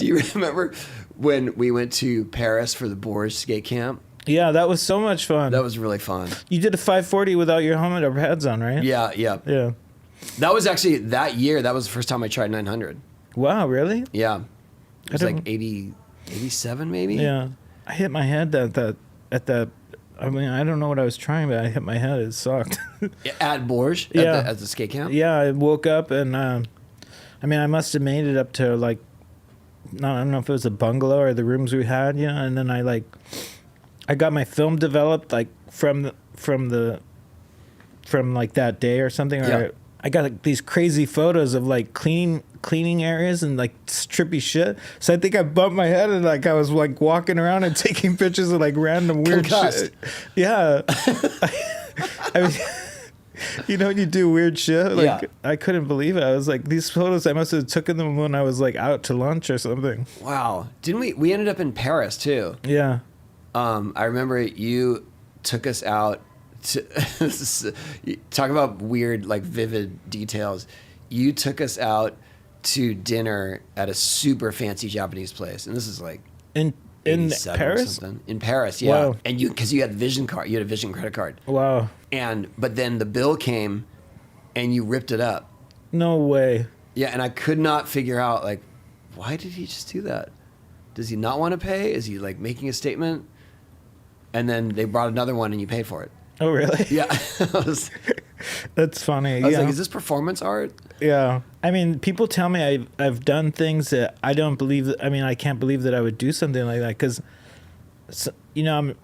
Do you remember when we went to Paris for the Boers skate camp? Yeah, that was so much fun. That was really fun. You did a 540 without your helmet or pads on, right? Yeah. Yeah. That was actually that year. That was the first time I tried 900. Wow, really? Yeah. It was like 80, 87 maybe? Yeah. I hit my head at that. I mean, I don't know what I was trying, but I hit my head. It sucked. At Boers? Yeah. At the skate camp? Yeah, I woke up and, I mean, I must have made it up to like, I don't know if it was a bungalow or the rooms we had, you know, and then I got my film developed like from like that day or something. Yeah. Or I got like, these crazy photos of like cleaning areas and like trippy shit. So I think I bumped my head and like I was like walking around and taking pictures of like random weird shit. Yeah. I mean, you know when you do weird shit? Like Yeah. I couldn't believe it. I was like, these photos, I must have taken them when I was like out to lunch or something. Wow. Didn't we ended up in Paris too? Yeah. I remember you took us out to talk about weird, like vivid details. You took us out to dinner at a super fancy Japanese place, and this is like In 87 or Paris? something. In Paris, yeah. Wow. And because you had Vision card, you had a Vision credit card, Wow. but then the bill came, and you ripped it up. No way. Yeah, and I could not figure out like, why did he just do that? Does he not want to pay? Is he like making a statement? And then they brought another one, and you paid for it. Oh, really? Yeah. That's funny. I was yeah. like, is this performance art? Yeah. I mean, people tell me I've done things that I don't believe. I mean, I can't believe that I would do something like that because, you know,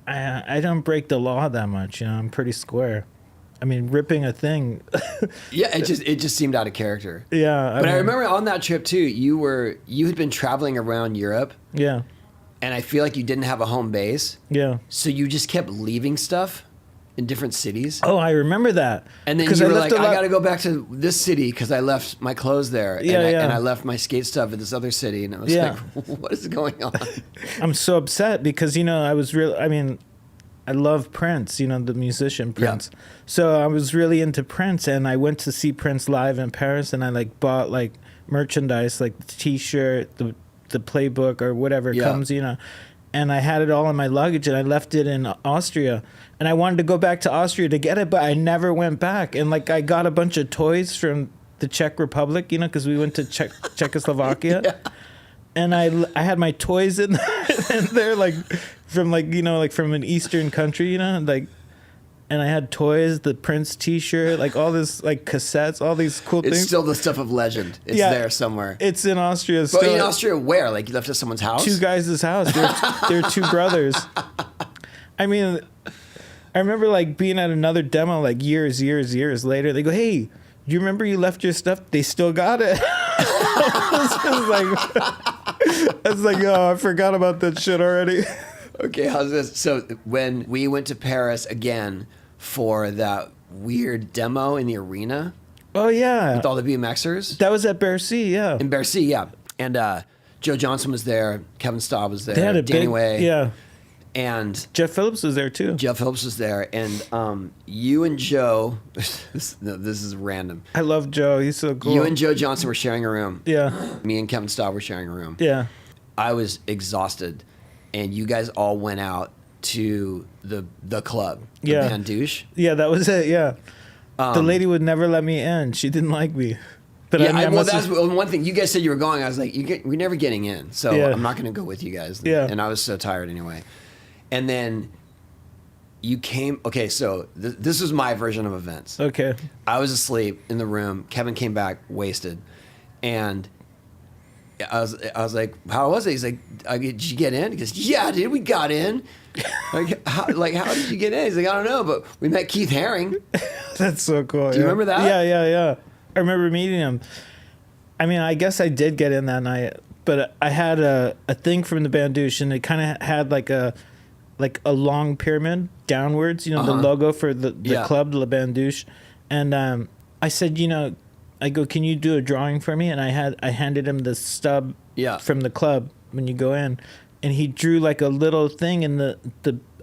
I don't break the law that much. You know, I'm pretty square. I mean, ripping a thing. Yeah, it just seemed out of character. Yeah. But I remember on that trip too, you had been traveling around Europe, Yeah. and I feel like you didn't have a home base, Yeah. so you just kept leaving stuff in different cities. Oh, I remember that. And then Because you were left like, a I lot- got to go back to this city because I left my clothes there. Yeah, and, yeah. and I left my skate stuff at this other city. And I was Yeah. like, what is going on? I'm so upset because, you know, I mean, I love Prince, you know, the musician Prince. Yeah. So I was really into Prince, and I went to see Prince live in Paris, and I like bought like merchandise, like the T-shirt, the playbook, or whatever Yeah. comes, you know. And I had it all in my luggage, and I left it in Austria. And I wanted to go back to Austria to get it, but I never went back. And like I got a bunch of toys from the Czech Republic, you know, because we went to Czechoslovakia. Yeah. And I had my toys in there, like from like, you know, like from an Eastern country, you know, like, and I had toys, the Prince T-shirt, like all this, like cassettes, all these cool It's things. still the stuff of legend. It's Yeah. there somewhere. It's in Austria But still. in Austria, where? Like you left at someone's house? Two guys' house. They're two brothers. I mean, I remember like being at another demo like years later. They go, "Hey, do you remember you left your stuff? They still got it." I was like, "Oh, I forgot about that shit already." Okay, how's this? So when we went to Paris again for that weird demo in the arena Oh yeah, with all the BMXers that was at Bercy. Yeah, in Bercy, yeah. And Joe Johnson was there, Kevin Staub was there, they had a Danny big Way, yeah. and Jeff Phillips was there too. Jeff Phillips was there. And you and Joe, this is random. I love Joe. He's so cool. You and Joe Johnson were sharing a room. Yeah, Me and Kevin Staub were sharing a room. yeah. I was exhausted, and you guys all went out to the club, the Yeah. Band Douche. Yeah, that was it. Yeah, the lady would never let me in. She didn't like me. But Yeah, I mean, I well, must that's have- one thing. You guys said you were going. I was like, we're never getting in, so Yeah. I'm not going to go with you guys. Yeah. And I was so tired anyway. And then you came. Okay, so this was my version of events. okay. I was asleep in the room. Kevin came back wasted, and I was like, "How was it?" He's like, "Did you get in?" He goes, "Yeah, dude, we got in." How did you get in? He's like, "I don't know, but we met Keith Haring." That's so cool. Do you remember that? Yeah. I remember meeting him. I mean, I guess I did get in that night, but I had a thing from the Bandouche, and it kind of had like a long pyramid downwards, you know, the logo for the Yeah. club, Le Bandouche. And I said, you know, I go, "Can you do a drawing for me?" And I handed him the stub Yeah. from the club when you go in, and he drew like a little thing in the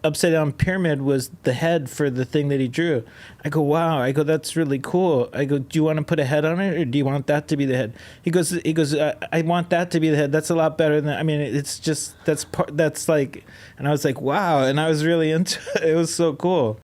upside down pyramid was the head for the thing that he drew. I go, wow. I go, that's really cool. I go, do you want to put a head on it, or do you want that to be the head? He goes, I want that to be the head. That's a lot better than. I mean, it's just that's like. And I was like, wow. And I was really into it. It was so cool.